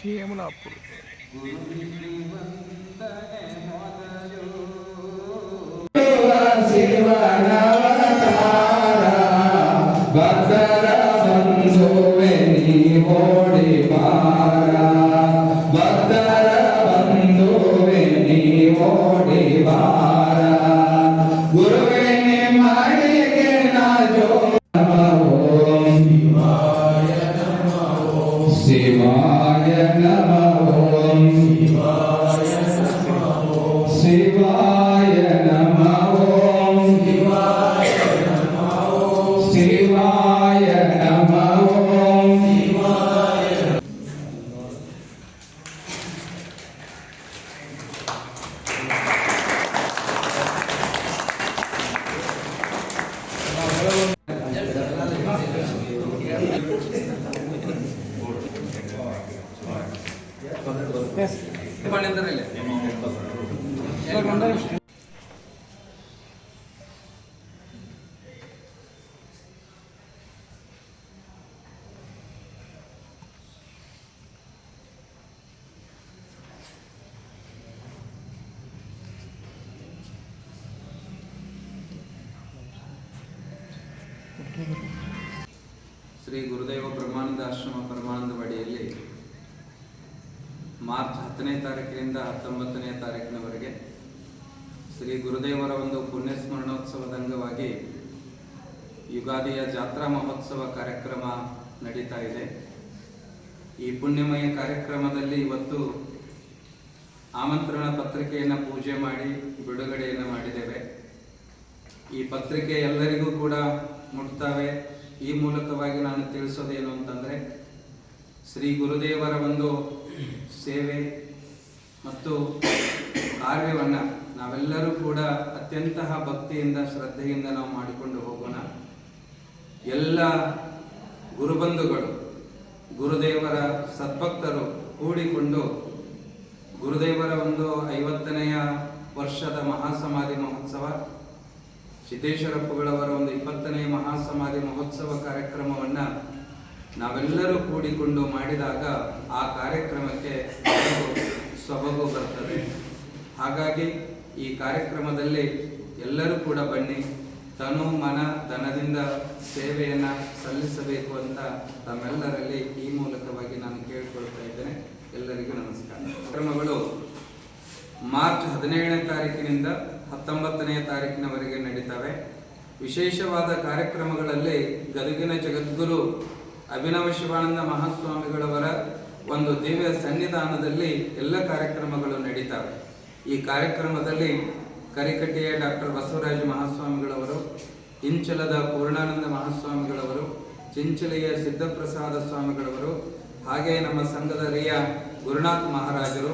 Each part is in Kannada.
ಶೇಮಲಾಪುರ ಭಕ್ತರ ಬಂಧುವೆ ನೀ ಓಡಿ ಬಾರ, ಭಕ್ತರ ಬಂಧುವೆ ನೀ ಓಡಿ ಬಾರ, ಗುರುವೇ ನಿಮ್ಮಡಿಗೆ ನಾ ಓಂ ಶಿವಾಯ ನಮಃ ಓಂ ಶಿವಾಯ ನಮಃ ಓಂ ಶಿವಾಯ ನಮಃ ಓಂ ಶ್ರೀ ಗುರುದೇವ ಬ್ರಹ್ಮಾನಂದ ಆಶ್ರಮ ಪರಮಾನಂದವಾಡಿಯಲ್ಲಿ ಮಾರ್ಚ್ 10ನೇ ತಾರೀಕಿನಿಂದ 19ನೇ ತಾರೀಕಿನವರೆಗೆ ಶ್ರೀ ಗುರುದೇವರ ಒಂದು ಪುಣ್ಯ ಸ್ಮರಣೋತ್ಸವದ ಅಂಗವಾಗಿ ಯುಗಾದಿಯ ಜಾತ್ರಾ ಮಹೋತ್ಸವ ಕಾರ್ಯಕ್ರಮ ನಡೀತಾ ಇದೆ. ಈ ಪುಣ್ಯಮಯ ಕಾರ್ಯಕ್ರಮದಲ್ಲಿ ಇವತ್ತು ಆಮಂತ್ರಣ ಪತ್ರಿಕೆಯನ್ನು ಪೂಜೆ ಮಾಡಿ ಬಿಡುಗಡೆಯನ್ನು ಮಾಡಿದ್ದೇವೆ. ಈ ಪತ್ರಿಕೆ ಎಲ್ಲರಿಗೂ ಕೂಡ ಮುಟ್ತಾವೆ. ಈ ಮೂಲಕವಾಗಿ ನಾನು ತಿಳಿಸೋದೇನು ಅಂತಂದರೆ, ಶ್ರೀ ಗುರುದೇವರ ಒಂದು ಸೇವೆ ಮತ್ತು ಕಾರ್ಯವನ್ನು ನಾವೆಲ್ಲರೂ ಕೂಡ ಅತ್ಯಂತ ಭಕ್ತಿಯಿಂದ ಶ್ರದ್ಧೆಯಿಂದ ನಾವು ಮಾಡಿಕೊಂಡು ಹೋಗೋಣ. ಎಲ್ಲ ಗುರುಬಂಧುಗಳು ಗುರುದೇವರ ಸದ್ಭಕ್ತರು ಕೂಡಿಕೊಂಡು ಗುರುದೇವರ ಒಂದು 50ನೆಯ ವರ್ಷದ ಮಹಾಸಮಾಧಿ ಮಹೋತ್ಸವ, ಸಿದ್ದೇಶ್ವರಪ್ಪಗಳವರ ಒಂದು 20ನೇ ಮಹಾಸಮಾಧಿ ಮಹೋತ್ಸವ ಕಾರ್ಯಕ್ರಮವನ್ನು ನಾವೆಲ್ಲರೂ ಕೂಡಿಕೊಂಡು ಮಾಡಿದಾಗ ಆ ಕಾರ್ಯಕ್ರಮಕ್ಕೆ ಸೊಬಗು ಬರ್ತದೆ. ಹಾಗಾಗಿ ಈ ಕಾರ್ಯಕ್ರಮದಲ್ಲಿ ಎಲ್ಲರೂ ಕೂಡ ಬನ್ನಿ, ತನು ಮನ ಧನದಿಂದ ಸೇವೆಯನ್ನು ಸಲ್ಲಿಸಬೇಕು ಅಂತ ತಮ್ಮೆಲ್ಲರಲ್ಲಿ ಈ ಮೂಲಕವಾಗಿ ನಾನು ಕೇಳಿಕೊಳ್ತಾ ಇದ್ದೇನೆ. ಎಲ್ಲರಿಗೂ ನಮಸ್ಕಾರ. ಕಾರ್ಯಕ್ರಮಗಳು ಮಾರ್ಚ್ 17ನೇ ತಾರೀಕಿನಿಂದ 19ನೇ ತಾರೀಕಿನವರೆಗೆ ನಡೀತವೆ. ವಿಶೇಷವಾದ ಕಾರ್ಯಕ್ರಮಗಳಲ್ಲಿ ಗದಗಿನ ಜಗದ್ಗುರು ಅಭಿನವ ಶಿವಾನಂದ ಮಹಾಸ್ವಾಮಿಗಳವರ ಒಂದು ದಿವ್ಯ ಸನ್ನಿಧಾನದಲ್ಲಿ ಎಲ್ಲ ಕಾರ್ಯಕ್ರಮಗಳು ನಡೀತವೆ. ಈ ಕಾರ್ಯಕ್ರಮದಲ್ಲಿ ಕರಿಕಟ್ಟೆಯ ಡಾಕ್ಟರ್ ಬಸವರಾಜ ಮಹಾಸ್ವಾಮಿಗಳವರು, ಇಂಚಲದ ಪೂರ್ಣಾನಂದ ಮಹಾಸ್ವಾಮಿಗಳವರು, ಚಿಂಚಲೆಯ ಸಿದ್ದಪ್ರಸಾದ ಸ್ವಾಮಿಗಳವರು, ಹಾಗೆ ನಮ್ಮ ಸಂಘದ ರಿಯ ಗುರುನಾಥ್ ಮಹಾರಾಜರು,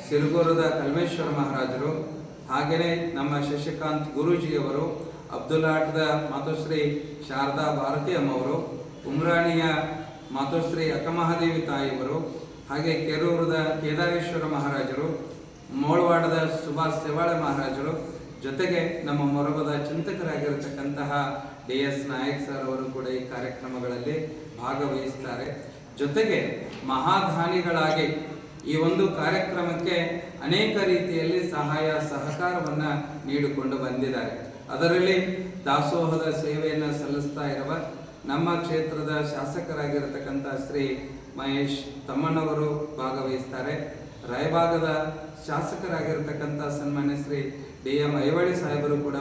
ಸಿರುಗೂರದ ಕಲ್ಮೇಶ್ವರ ಮಹಾರಾಜರು, ಹಾಗೆಯೇ ನಮ್ಮ ಶಶಿಕಾಂತ್ ಗುರೂಜಿಯವರು, ಅಬ್ದುಲ್ಲಾಟದ ಮಾತೋಶ್ರೀ ಶಾರದಾ ಭಾರತಿ ಅಮ್ಮವರು, ಉಮ್ರಾಣಿಯ ಮಾತೋಶ್ರೀ ಅಕ್ಕಮಹಾದೇವಿ ತಾಯಿಯವರು, ಹಾಗೆ ಕೆರೂರದ ಕೇದಾರೇಶ್ವರ ಮಹಾರಾಜರು, ಮೋಳವಾಡದ ಸುಭಾಷ್ ಸೇವಾಳೆ ಮಹಾರಾಜರು, ಜೊತೆಗೆ ನಮ್ಮ ಮೊರಬದ ಚಿಂತಕರಾಗಿರತಕ್ಕಂತಹ DS ನಾಯಕ್ ಸರ್ ಅವರು ಕೂಡ ಈ ಕಾರ್ಯಕ್ರಮಗಳಲ್ಲಿ ಭಾಗವಹಿಸ್ತಾರೆ. ಜೊತೆಗೆ ಮಹಾದಾನಿಗಳಾಗಿ ಈ ಒಂದು ಕಾರ್ಯಕ್ರಮಕ್ಕೆ ಅನೇಕ ರೀತಿಯಲ್ಲಿ ಸಹಾಯ ಸಹಕಾರವನ್ನು ನೀಡಿಕೊಂಡು ಬಂದಿದ್ದಾರೆ. ಅದರಲ್ಲಿ ದಾಸೋಹದ ಸೇವೆಯನ್ನು ಸಲ್ಲಿಸ್ತಾ ಇರುವ ನಮ್ಮ ಕ್ಷೇತ್ರದ ಶಾಸಕರಾಗಿರತಕ್ಕಂಥ ಶ್ರೀ ಮಹೇಶ್ ತಮ್ಮಣ್ಣವರು ಭಾಗವಹಿಸ್ತಾರೆ. ರಾಯಭಾಗದ ಶಾಸಕರಾಗಿರತಕ್ಕಂಥ ಸನ್ಮಾನ್ಯ ಶ್ರೀ DM ಐವಳಿ ಸಾಹೇಬರು ಕೂಡ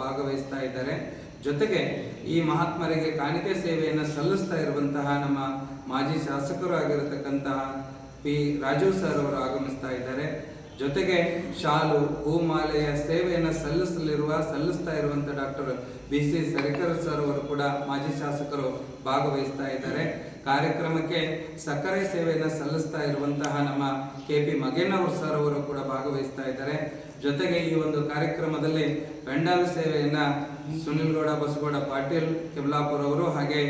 ಭಾಗವಹಿಸ್ತಾ ಇದ್ದಾರೆ. ಜೊತೆಗೆ ಈ ಮಹಾತ್ಮರಿಗೆ ಕಾಣಿಕೆ ಸೇವೆಯನ್ನು ಸಲ್ಲಿಸ್ತಾ ಇರುವಂತಹ ನಮ್ಮ ಮಾಜಿ ಶಾಸಕರು ಆಗಿರತಕ್ಕಂತಹ P. ರಾಜು ಸರ್ ಅವರು ಆಗಮಿಸ್ತಾ ಇದ್ದಾರೆ. ಜೊತೆಗೆ ಶಾಲು ಹೂಮಾಲೆಯ ಸೇವೆಯನ್ನು ಸಲ್ಲಿಸ್ತಾ ಇರುವಂತಹ ಡಾಕ್ಟರ್ BC ಸರಿಕರ್ ಸರ್ ಅವರು ಕೂಡ ಮಾಜಿ ಶಾಸಕರು ಭಾಗವಹಿಸ್ತಾ ಇದ್ದಾರೆ. ಕಾರ್ಯಕ್ರಮಕ್ಕೆ ಸಕ್ಕರೆ ಸೇವೆಯನ್ನು ಸಲ್ಲಿಸ್ತಾ ಇರುವಂತಹ ನಮ್ಮ KP ಮಗೇನವ್ರ ಸರ್ ಅವರು ಕೂಡ ಭಾಗವಹಿಸ್ತಾ ಇದ್ದಾರೆ. ಜೊತೆಗೆ ಈ ಒಂದು ಕಾರ್ಯಕ್ರಮದಲ್ಲಿ ಪೆಂಡಾಲ್ ಸೇವೆಯನ್ನ ಸುನಿಲ್ ಗೌಡ ಬಸಗೌಡ ಪಾಟೀಲ್ ಕೆಬ್ಲಾಪುರ್ ಅವರು ಹಾಗೆ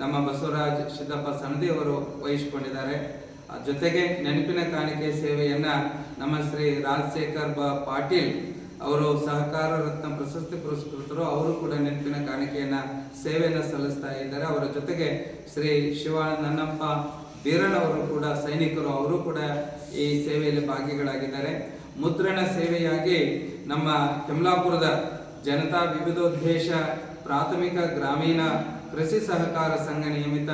ನಮ್ಮ ಬಸವರಾಜ್ ಸಿದ್ದಪ್ಪ ಸಣದಿ ಅವರು ವಹಿಸಿಕೊಂಡಿದ್ದಾರೆ. ಜೊತೆಗೆ ನೆನಪಿನ ಕಾಣಿಕೆ ಸೇವೆಯನ್ನ ನಮ್ಮ ಶ್ರೀ ರಾಜಶೇಖರ್ ಪಾಟೀಲ್ ಅವರು ಸಹಕಾರ ರತ್ನ ಪ್ರಶಸ್ತಿ ಪುರಸ್ಕೃತರು, ಅವರು ಕೂಡ ನೆನಪಿನ ಕಾಣಿಕೆಯನ್ನ ಸೇವೆಯನ್ನು ಸಲ್ಲಿಸ್ತಾ ಇದ್ದಾರೆ. ಅವರ ಜೊತೆಗೆ ಶ್ರೀ ಶಿವಾನಂದ ನನ್ನಪ್ಪ ಬೀರಣ್ಣವರು ಕೂಡ ಸೈನಿಕರು, ಅವರು ಕೂಡ ಈ ಸೇವೆಯಲ್ಲಿ ಭಾಗಿಗಳಾಗಿದ್ದಾರೆ. ಮುದ್ರಣ ಸೇವೆಯಾಗಿ ನಮ್ಮ ಕಮಲಾಪುರದ ಜನತಾ ವಿವಿಧೋದ್ದೇಶ ಪ್ರಾಥಮಿಕ ಗ್ರಾಮೀಣ ಕೃಷಿ ಸಹಕಾರ ಸಂಘ ನಿಯಮಿತ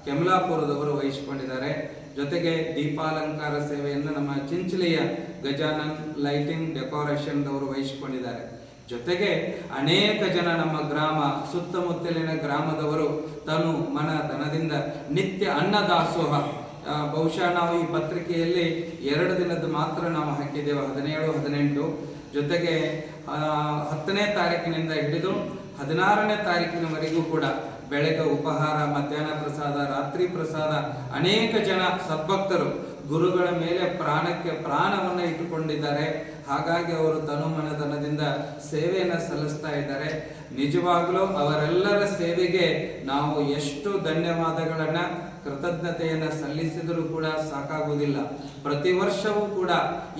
ಕಮಲಾಪುರದವರು ವಹಿಸಿಕೊಂಡಿದ್ದಾರೆ. ಜೊತೆಗೆ ದೀಪಾಲಂಕಾರ ಸೇವೆಯನ್ನು ನಮ್ಮ ಚಿಂಚಲಿಯ ಗಜಾನನ್ ಲೈಟಿಂಗ್ ಡೆಕೋರೇಷನ್ ದವರು ವಹಿಸಿಕೊಂಡಿದ್ದಾರೆ. ಜೊತೆಗೆ ಅನೇಕ ಜನ ನಮ್ಮ ಗ್ರಾಮ ಸುತ್ತಮುತ್ತಲಿನ ಗ್ರಾಮದವರು ತನು ಮನ ಧನದಿಂದ ನಿತ್ಯ ಅನ್ನದಾಸೋಹ, ಬಹುಶಃ ನಾವು ಈ ಪತ್ರಿಕೆಯಲ್ಲಿ 2 ದಿನದ ಮಾತ್ರ ನಾವು ಹಾಕಿದ್ದೇವೆ, 17, 18. ಜೊತೆಗೆ 10ನೇ ತಾರೀಕಿನಿಂದ ಹಿಡಿದು 16ನೇ ತಾರೀಕಿನವರೆಗೂ ಕೂಡ ಬೆಳಗ್ಗೆ ಉಪಹಾರ, ಮಧ್ಯಾಹ್ನ ಪ್ರಸಾದ, ರಾತ್ರಿ ಪ್ರಸಾದ. ಅನೇಕ ಜನ ಸದ್ಭಕ್ತರು ಗುರುಗಳ ಮೇಲೆ ಪ್ರಾಣಕ್ಕೆ ಪ್ರಾಣವನ್ನು ಇಟ್ಟುಕೊಂಡಿದ್ದಾರೆ. ಹಾಗಾಗಿ ಅವರು ತನುಮನಧನದಿಂದ ಸೇವೆಯನ್ನು ಸಲ್ಲಿಸ್ತಾ ಇದ್ದಾರೆ. ನಿಜವಾಗ್ಲೂ ಅವರೆಲ್ಲರ ಸೇವೆಗೆ ನಾವು ಎಷ್ಟು ಧನ್ಯವಾದಗಳನ್ನ ಕೃತಜ್ಞತೆಯನ್ನು ಸಲ್ಲಿಸಿದರೂ ಕೂಡ ಸಾಕಾಗುವುದಿಲ್ಲ. ಪ್ರತಿ ವರ್ಷವೂ ಕೂಡ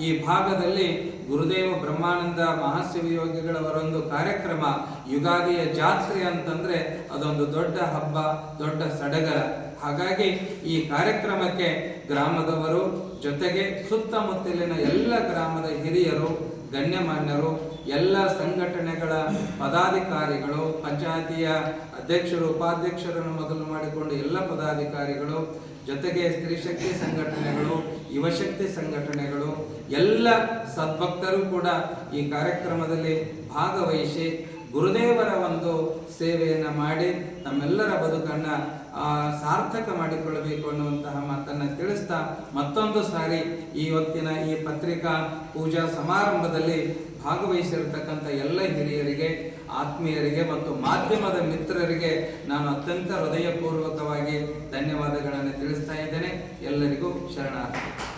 ಈ ಭಾಗದಲ್ಲಿ ಗುರುದೇವ ಬ್ರಹ್ಮಾನಂದ ಮಹಾಶಿವಯೋಗಿಗಳವರೊಂದು ಕಾರ್ಯಕ್ರಮ, ಯುಗಾದಿಯ ಜಾತ್ರೆ ಅಂತಂದ್ರೆ ಅದೊಂದು ದೊಡ್ಡ ಹಬ್ಬ, ದೊಡ್ಡ ಸಡಗರ. ಹಾಗಾಗಿ ಈ ಕಾರ್ಯಕ್ರಮಕ್ಕೆ ಗ್ರಾಮದವರು ಜೊತೆಗೆ ಸುತ್ತಮುತ್ತಲಿನ ಎಲ್ಲ ಗ್ರಾಮದ ಹಿರಿಯರು, ಗಣ್ಯಮಾನ್ಯರು, ಎಲ್ಲ ಸಂಘಟನೆಗಳ ಪದಾಧಿಕಾರಿಗಳು, ಪಂಚಾಯತಿಯ ಅಧ್ಯಕ್ಷರು, ಉಪಾಧ್ಯಕ್ಷರನ್ನು ಮೊದಲು ಮಾಡಿಕೊಂಡು ಎಲ್ಲ ಪದಾಧಿಕಾರಿಗಳು, ಜೊತೆಗೆ ಸ್ತ್ರೀ ಶಕ್ತಿ ಸಂಘಟನೆಗಳು, ಯುವಶಕ್ತಿ ಸಂಘಟನೆಗಳು, ಎಲ್ಲ ಸದ್ಭಕ್ತರು ಕೂಡ ಈ ಕಾರ್ಯಕ್ರಮದಲ್ಲಿ ಭಾಗವಹಿಸಿ ಗುರುದೇವರ ಒಂದು ಸೇವೆಯನ್ನು ಮಾಡಿ ತಮ್ಮೆಲ್ಲರ ಬದುಕನ್ನು ಸಾರ್ಥಕ ಮಾಡಿಕೊಳ್ಳಬೇಕು ಅನ್ನುವಂತಹ ಮಾತನ್ನು ತಿಳಿಸ್ತಾ, ಮತ್ತೊಂದು ಸಾರಿ ಇವತ್ತಿನ ಈ ಪತ್ರಿಕಾ ಪೂಜಾ ಸಮಾರಂಭದಲ್ಲಿ ಭಾಗವಹಿಸಿರತಕ್ಕಂಥ ಎಲ್ಲ ಹಿರಿಯರಿಗೆ, ಆತ್ಮೀಯರಿಗೆ ಮತ್ತು ಮಾಧ್ಯಮದ ಮಿತ್ರರಿಗೆ ನಾನು ಅತ್ಯಂತ ಹೃದಯಪೂರ್ವಕವಾಗಿ ಧನ್ಯವಾದಗಳನ್ನು ತಿಳಿಸ್ತಾ ಇದ್ದೇನೆ. ಎಲ್ಲರಿಗೂ ಶರಣಾರ್ಥಿ.